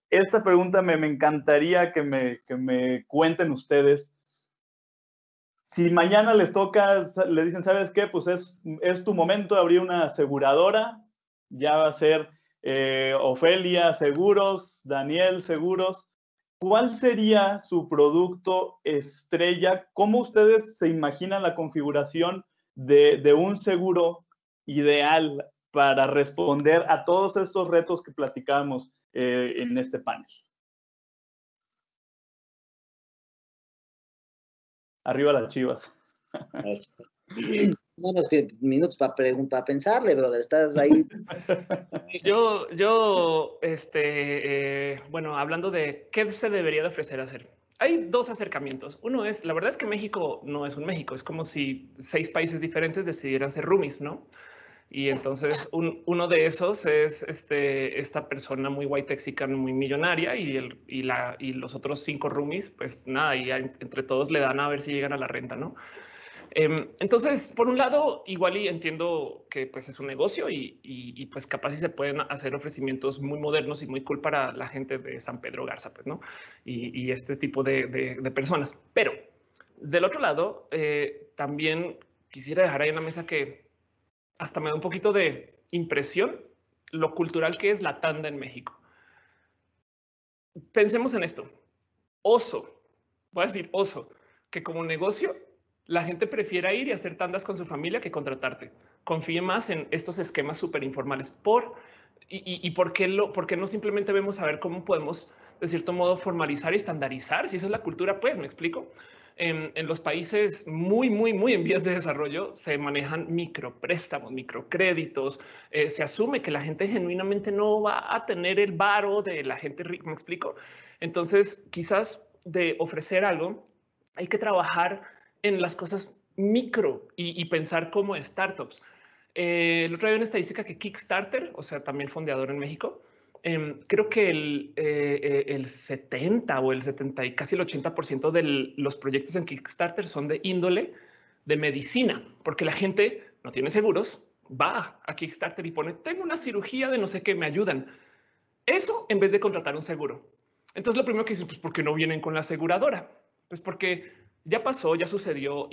esta pregunta me encantaría que me cuenten ustedes. Si mañana les toca, le dicen, ¿sabes qué? Pues es tu momento de abrir una aseguradora, ya va a ser Ofelia Seguros, Daniel Seguros. ¿Cuál sería su producto estrella? ¿Cómo ustedes se imaginan la configuración de un seguro ideal para responder a todos estos retos que platicamos en este panel? Arriba las Chivas. No, que minutos para pensarle, brother. Estás ahí. Bueno, hablando de qué se debería de ofrecer hacer. Hay dos acercamientos. Uno es, la verdad es que México no es un México. Es como si 6 países diferentes decidieran ser roomies, ¿no? Y entonces uno de esos es esta persona muy white texican, muy millonaria y los otros 5 roomies, pues nada, y entre todos le dan a ver si llegan a la renta, ¿no? Entonces, por un lado, igual y entiendo que pues es un negocio y pues capaz si se pueden hacer ofrecimientos muy modernos y muy cool para la gente de San Pedro Garza, pues no, y este tipo de personas. Pero del otro lado, también quisiera dejar ahí en la mesa que hasta me da un poquito de impresión lo cultural que es la tanda en México. Pensemos en esto. Oso, voy a decir oso, que como negocio la gente prefiera ir y hacer tandas con su familia que contratarte. Confíe más en estos esquemas súper informales. ¿Por qué no simplemente vemos a ver cómo podemos, de cierto modo, formalizar y estandarizar? Si esa es la cultura, pues me explico. En los países muy en vías de desarrollo se manejan micropréstamos, microcréditos. Se asume que la gente genuinamente no va a tener el varo de la gente rica. Me explico. Entonces, quizás de ofrecer algo, hay que trabajar en las cosas micro y pensar como startups. El otro día una estadística que Kickstarter, o sea, también fondeador en México, creo que el 70 o el 70 y casi el 80% de los proyectos en Kickstarter son de índole de medicina, porque la gente no tiene seguros, va a Kickstarter y pone, tengo una cirugía de no sé qué, me ayudan. Eso en vez de contratar un seguro. Entonces lo primero que dicen, pues, ¿por qué no vienen con la aseguradora? Pues porque ya pasó, ya sucedió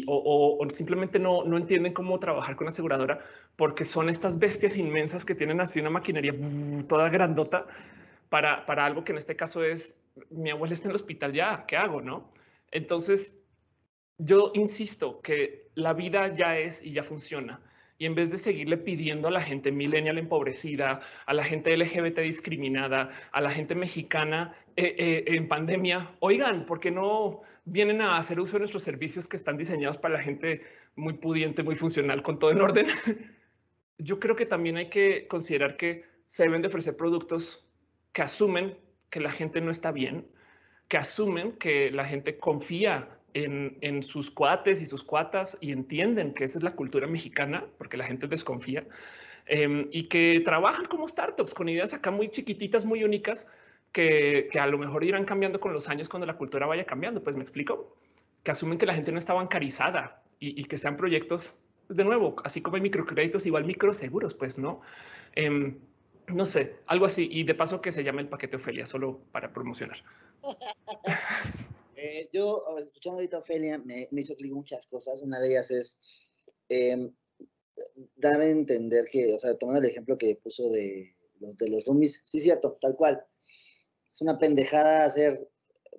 o simplemente no entienden cómo trabajar con la aseguradora porque son estas bestias inmensas que tienen así una maquinaria toda grandota para algo que en este caso es mi abuela está en el hospital ya, ¿qué hago? No? Entonces yo insisto que la vida ya es y ya funciona. Y en vez de seguirle pidiendo a la gente millennial empobrecida, a la gente LGBT discriminada, a la gente mexicana en pandemia, oigan, ¿por qué no vienen a hacer uso de nuestros servicios que están diseñados para la gente muy pudiente, muy funcional, con todo en orden? Yo creo que también hay que considerar que se deben de ofrecer productos que asumen que la gente no está bien, que asumen que la gente confía en sus cuates y sus cuatas y entienden que esa es la cultura mexicana, porque la gente desconfía, y que trabajan como startups con ideas acá muy chiquititas, muy únicas, que a lo mejor irán cambiando con los años cuando la cultura vaya cambiando. Pues me explico, que asumen que la gente no está bancarizada y que sean proyectos, pues de nuevo, así como hay microcréditos, igual microseguros, pues no. No sé, algo así. Y de paso que se llame el paquete Ofelia, solo para promocionar. Yo, escuchando ahorita a Ofelia, me hizo clic muchas cosas. Una de ellas es dar a entender que, o sea, tomando el ejemplo que puso de los roomies, sí, cierto, tal cual. Es una pendejada hacer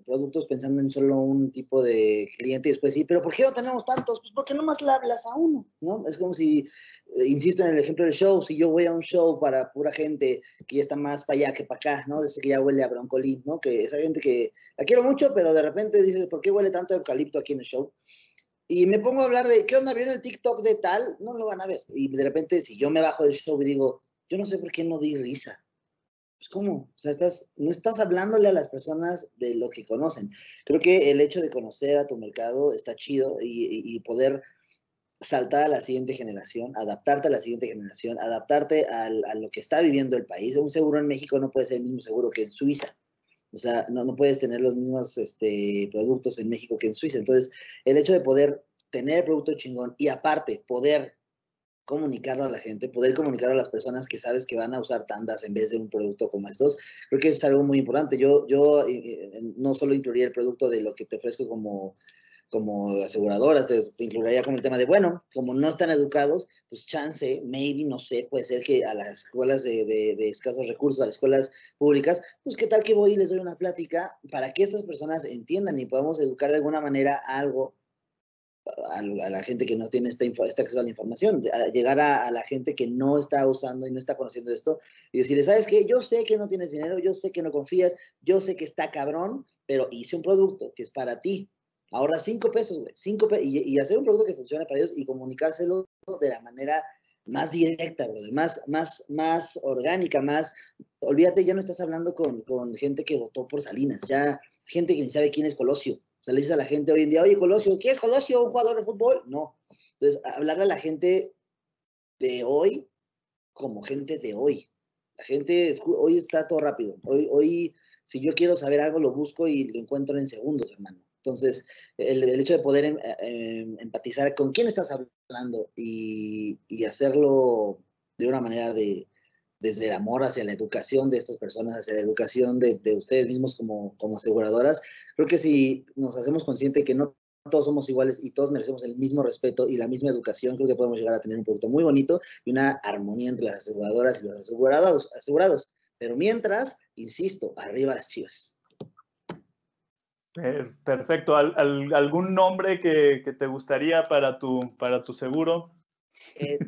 productos pensando en solo un tipo de cliente y después sí, pero ¿por qué no tenemos tantos? Pues porque nomás le hablas a uno, ¿no? Es como si, insisto en el ejemplo del show, si yo voy a un show para pura gente que ya está más para allá que para acá, ¿no? Desde que ya huele a broncolín, ¿no? Que esa gente que la quiero mucho, pero de repente dices, ¿por qué huele tanto eucalipto aquí en el show? Y me pongo a hablar de, ¿qué onda? ¿Vieron el TikTok de tal? No lo van a ver. Y de repente, si yo me bajo del show y digo, yo no sé por qué no di risa. Pues, ¿cómo? O sea, no estás hablándole a las personas de lo que conocen. Creo que el hecho de conocer a tu mercado está chido y poder saltar a la siguiente generación, adaptarte a la siguiente generación, adaptarte a lo que está viviendo el país. Un seguro en México no puede ser el mismo seguro que en Suiza. O sea, no puedes tener los mismos productos en México que en Suiza. Entonces, el hecho de poder tener el producto chingón y aparte poder comunicarlo a la gente, poder comunicarlo a las personas que sabes que van a usar tandas en vez de un producto como estos, creo que es algo muy importante. Yo no solo incluiría el producto de lo que te ofrezco como aseguradora, te incluiría como el tema de, bueno, como no están educados, pues chance, maybe, no sé, puede ser que a las escuelas de escasos recursos, a las escuelas públicas, pues qué tal que voy y les doy una plática para que estas personas entiendan y podamos educar de alguna manera algo a la gente que no tiene este acceso a la información, a llegar a la gente que no está usando y no está conociendo esto y decirle, ¿sabes qué? Yo sé que no tienes dinero, yo sé que no confías, yo sé que está cabrón, pero hice un producto que es para ti. Ahorra 5 pesos, güey, 5 pesos, y hacer un producto que funcione para ellos y comunicárselo de la manera más directa, brother, más orgánica, más, olvídate, ya no estás hablando con gente que votó por Salinas, ya gente que ni sabe quién es Colosio. O sea, le dices a la gente hoy en día, oye, Colosio, ¿quién es Colosio? ¿Un jugador de fútbol? No. Entonces, hablarle a la gente de hoy como gente de hoy. La gente hoy está todo rápido. Hoy, si yo quiero saber algo, lo busco y lo encuentro en segundos, hermano. Entonces, el hecho de poder empatizar con quién estás hablando y hacerlo de una manera desde el amor hacia la educación de estas personas, hacia la educación de ustedes mismos como aseguradoras, creo que si nos hacemos conscientes que no todos somos iguales y todos merecemos el mismo respeto y la misma educación, creo que podemos llegar a tener un producto muy bonito y una armonía entre las aseguradoras y los asegurados. Pero mientras, insisto, arriba las Chivas. Perfecto. ¿Algún nombre que te gustaría para tu seguro? Sí,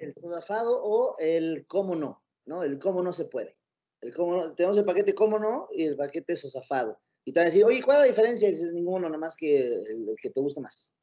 el sosafado o el cómo no, ¿no? El cómo no se puede. El cómo no, tenemos el paquete cómo no y el paquete sosafado. Y te van a decir, oye, ¿cuál es la diferencia? Y dices, ninguno, nada más que el que te gusta más.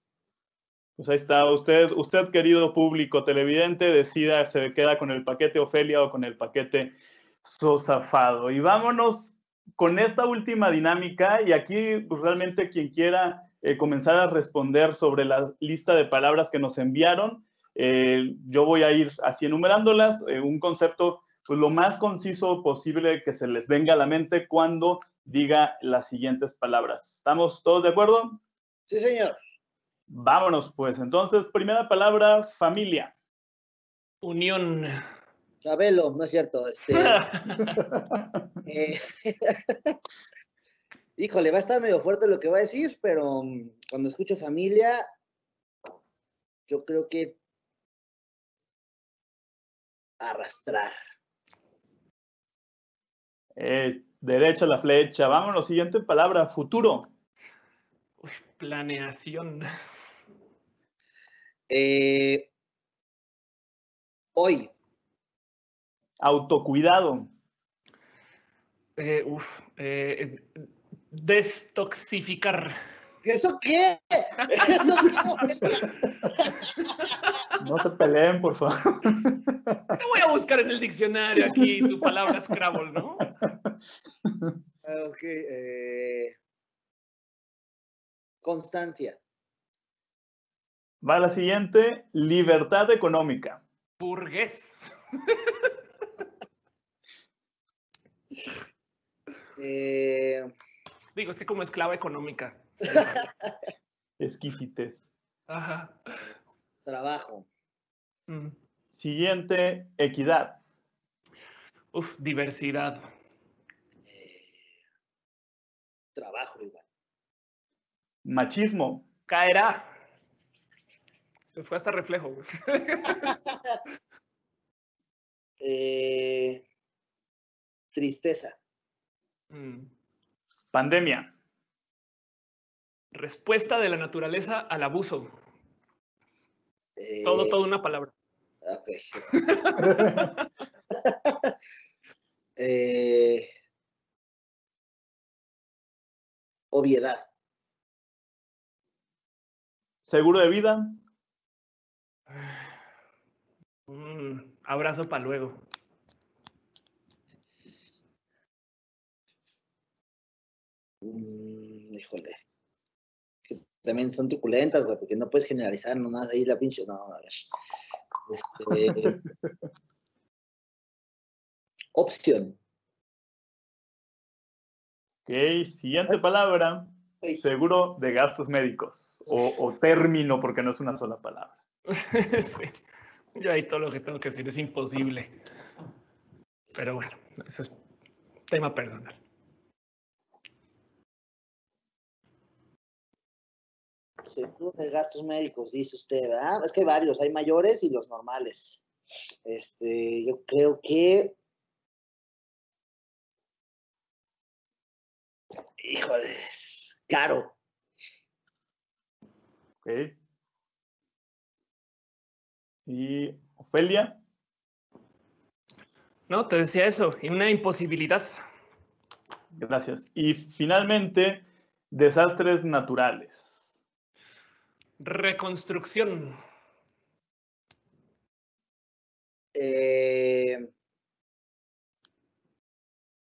Pues ahí está. Usted, querido público televidente, decida, se queda con el paquete Ofelia o con el paquete sosafado. Y vámonos con esta última dinámica. Y aquí, pues realmente quien quiera comenzar a responder sobre la lista de palabras que nos enviaron, yo voy a ir así enumerándolas. Un concepto, pues lo más conciso posible que se les venga a la mente cuando diga las siguientes palabras. ¿Estamos todos de acuerdo? Sí, señor. Vámonos, pues. Entonces, primera palabra, familia. Unión. Chabelo, no es cierto. Híjole, va a estar medio fuerte lo que va a decir, pero cuando escucho familia, yo creo que arrastrar. Derecha la flecha. Vámonos, siguiente palabra, futuro. Uy, planeación. Hoy. Autocuidado. Destoxificar. ¿Eso qué? ¿Eso qué? No se peleen, por favor. Te voy a buscar en el diccionario aquí tu palabra Scrabble, ¿no? Ok. Constancia. Va la siguiente, libertad económica. Burgués. Digo, es que como esclava económica. Exquisitez. Ajá. Trabajo. Siguiente, equidad. Diversidad. Trabajo igual. Machismo. Caerá. Se fue hasta reflejo. Tristeza. Pandemia. Respuesta de la naturaleza al abuso. Todo una palabra. Ok. Obviedad. Seguro de vida. Abrazo para luego. Híjole. Que también son truculentas, güey, porque no puedes generalizar nomás ahí la pinche. No, a ver. Opción. Ok, siguiente palabra. Seguro de gastos médicos. O término, porque no es una sola palabra. Sí. Yo ahí todo lo que tengo que decir es imposible. Pero bueno, eso es tema personal. Seguro de gastos médicos, dice usted, ¿verdad? Es que hay varios, hay mayores y los normales. Yo creo que. Híjoles, caro. Ok. Y Ofelia. No, te decía eso, una imposibilidad. Gracias. Y finalmente, desastres naturales. Reconstrucción.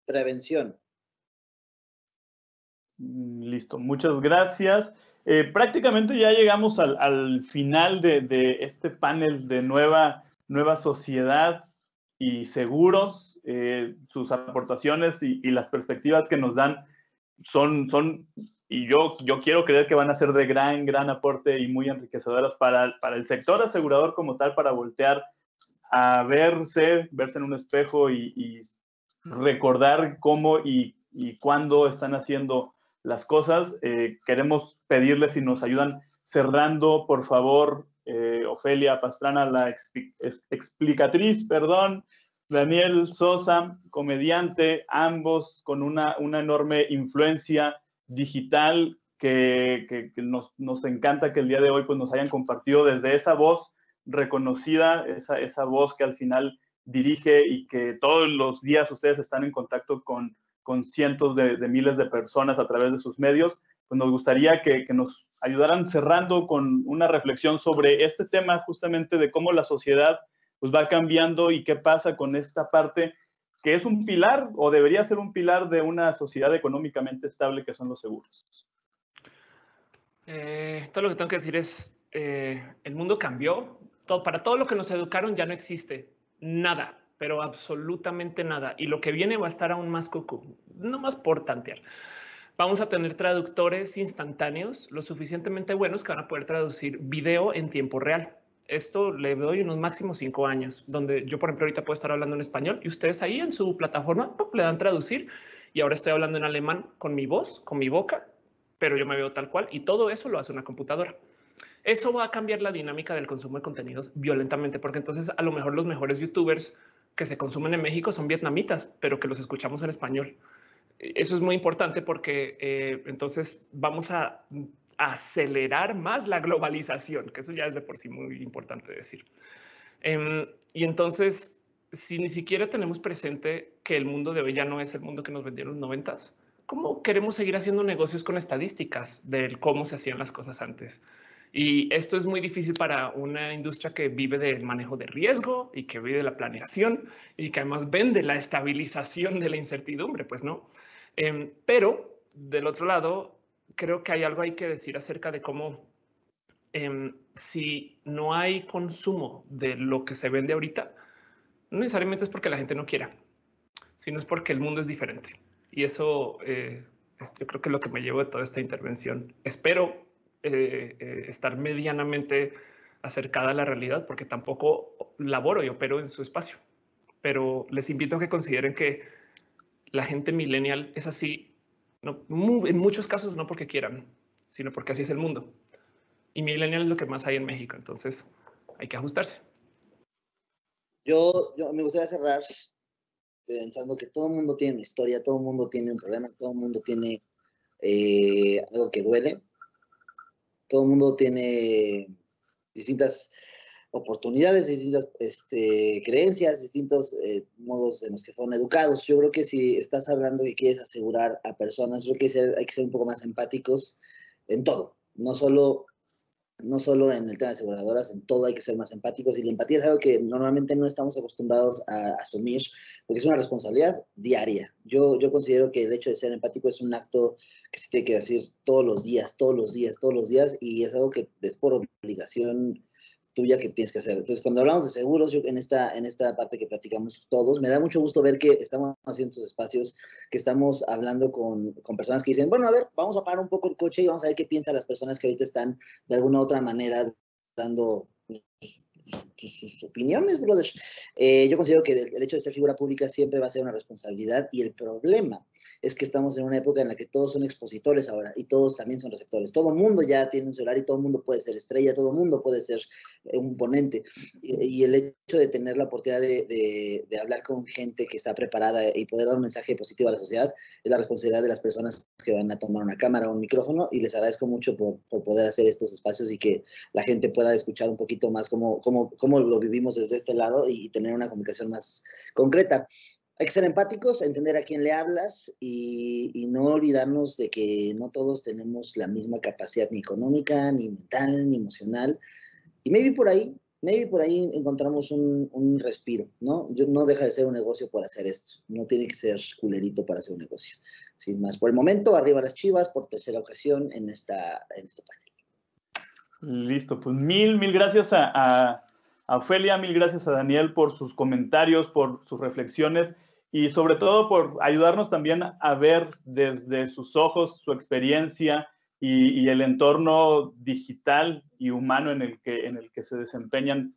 Prevención. Listo, muchas gracias. Prácticamente ya llegamos al final de este panel de nueva sociedad y seguros. Sus aportaciones y las perspectivas que nos dan son y yo quiero creer que van a ser de gran aporte y muy enriquecedoras para el sector asegurador como tal, para voltear a verse en un espejo y recordar cómo y cuándo están haciendo las cosas. Queremos pedirles si nos ayudan cerrando, por favor, Ofelia Pastrana, la explicatriz, perdón, Daniel Sosa, comediante, ambos con una enorme influencia digital que nos encanta que el día de hoy pues, nos hayan compartido desde esa voz reconocida, esa voz que al final dirige y que todos los días ustedes están en contacto con cientos de miles de personas a través de sus medios. Pues nos gustaría que nos ayudaran cerrando con una reflexión sobre este tema justamente de cómo la sociedad pues, va cambiando y qué pasa con esta parte que es un pilar o debería ser un pilar de una sociedad económicamente estable que son los seguros. Todo lo que tengo que decir es, el mundo cambió. Para todo lo que nos educaron ya no existe nada, pero absolutamente nada. Y lo que viene va a estar aún más cucú, no más por tantear. Vamos a tener traductores instantáneos lo suficientemente buenos que van a poder traducir video en tiempo real. Esto le doy unos máximos 5 años, donde yo, por ejemplo, ahorita puedo estar hablando en español y ustedes ahí en su plataforma le dan traducir. Y ahora estoy hablando en alemán con mi voz, con mi boca, pero yo me veo tal cual y todo eso lo hace una computadora. Eso va a cambiar la dinámica del consumo de contenidos violentamente, porque entonces a lo mejor los mejores youtubers que se consumen en México son vietnamitas, pero que los escuchamos en español. Eso es muy importante porque entonces vamos a acelerar más la globalización, que eso ya es de por sí muy importante decir. Y entonces, si ni siquiera tenemos presente que el mundo de hoy ya no es el mundo que nos vendieron en los 90s, ¿cómo queremos seguir haciendo negocios con estadísticas del cómo se hacían las cosas antes? Y esto es muy difícil para una industria que vive del manejo de riesgo y que vive de la planeación y que además vende la estabilización de la incertidumbre, pues no. Pero del otro lado, creo que hay algo hay que decir acerca de cómo si no hay consumo de lo que se vende ahorita, no necesariamente es porque la gente no quiera, sino es porque el mundo es diferente. Y eso yo creo que es lo que me llevo de toda esta intervención. Espero estar medianamente acercada a la realidad, porque tampoco laboro y opero en su espacio. Pero les invito a que consideren que la gente millennial es así, no, en muchos casos no porque quieran, sino porque así es el mundo. Y millennial es lo que más hay en México, entonces hay que ajustarse. Yo me gustaría cerrar pensando que todo el mundo tiene una historia, todo el mundo tiene un problema, todo el mundo tiene algo que duele, todo el mundo tiene distintas oportunidades, distintas creencias, distintos modos en los que fueron educados. Yo creo que si estás hablando que quieres asegurar a personas, creo que hay que ser un poco más empáticos en todo, no solo en el tema de aseguradoras, en todo hay que ser más empáticos, y la empatía es algo que normalmente no estamos acostumbrados a asumir, porque es una responsabilidad diaria. Yo considero que el hecho de ser empático es un acto que se tiene que decir todos los días, y es algo que es por obligación tuya que tienes que hacer. Entonces, cuando hablamos de seguros, yo en esta parte que platicamos todos, me da mucho gusto ver que estamos haciendo estos espacios, que estamos hablando con personas que dicen, bueno, a ver, vamos a parar un poco el coche y vamos a ver qué piensan las personas que ahorita están de alguna u otra manera dando sus opiniones, brother. Yo considero que el hecho de ser figura pública siempre va a ser una responsabilidad, y el problema es que estamos en una época en la que todos son expositores ahora y todos también son receptores. Todo el mundo ya tiene un celular y todo el mundo puede ser estrella, todo el mundo puede ser un ponente, y el hecho de tener la oportunidad de hablar con gente que está preparada y poder dar un mensaje positivo a la sociedad es la responsabilidad de las personas que van a tomar una cámara o un micrófono, y les agradezco mucho por poder hacer estos espacios y que la gente pueda escuchar un poquito más cómo lo vivimos desde este lado y tener una comunicación más concreta. Hay que ser empáticos, entender a quién le hablas y no olvidarnos de que no todos tenemos la misma capacidad ni económica, ni mental, ni emocional. Y maybe por ahí encontramos un respiro, ¿no? No deja de ser un negocio por hacer esto. No tiene que ser culerito para hacer un negocio. Sin más, por el momento, arriba las Chivas por tercera ocasión en este panel. Listo, pues mil gracias a Ofelia, mil gracias a Daniel por sus comentarios, por sus reflexiones y sobre todo por ayudarnos también a ver desde sus ojos su experiencia y el entorno digital y humano en el que se desempeñan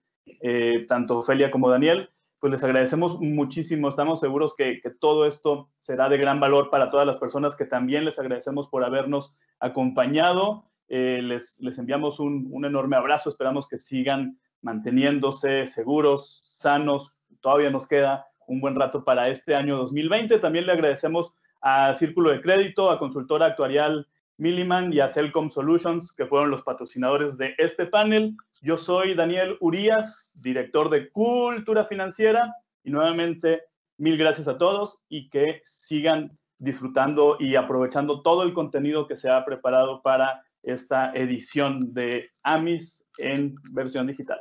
tanto Ofelia como Daniel. Pues les agradecemos muchísimo, estamos seguros que todo esto será de gran valor para todas las personas, que también les agradecemos por habernos acompañado. Les enviamos un enorme abrazo, esperamos que sigan manteniéndose seguros, sanos, todavía nos queda un buen rato para este año 2020. También le agradecemos a Círculo de Crédito, a Consultora Actuarial Milliman y a Celcom Solutions, que fueron los patrocinadores de este panel. Yo soy Daniel Urías, director de Cultura Financiera, y nuevamente, mil gracias a todos y que sigan disfrutando y aprovechando todo el contenido que se ha preparado para esta edición de AMIS en versión digital.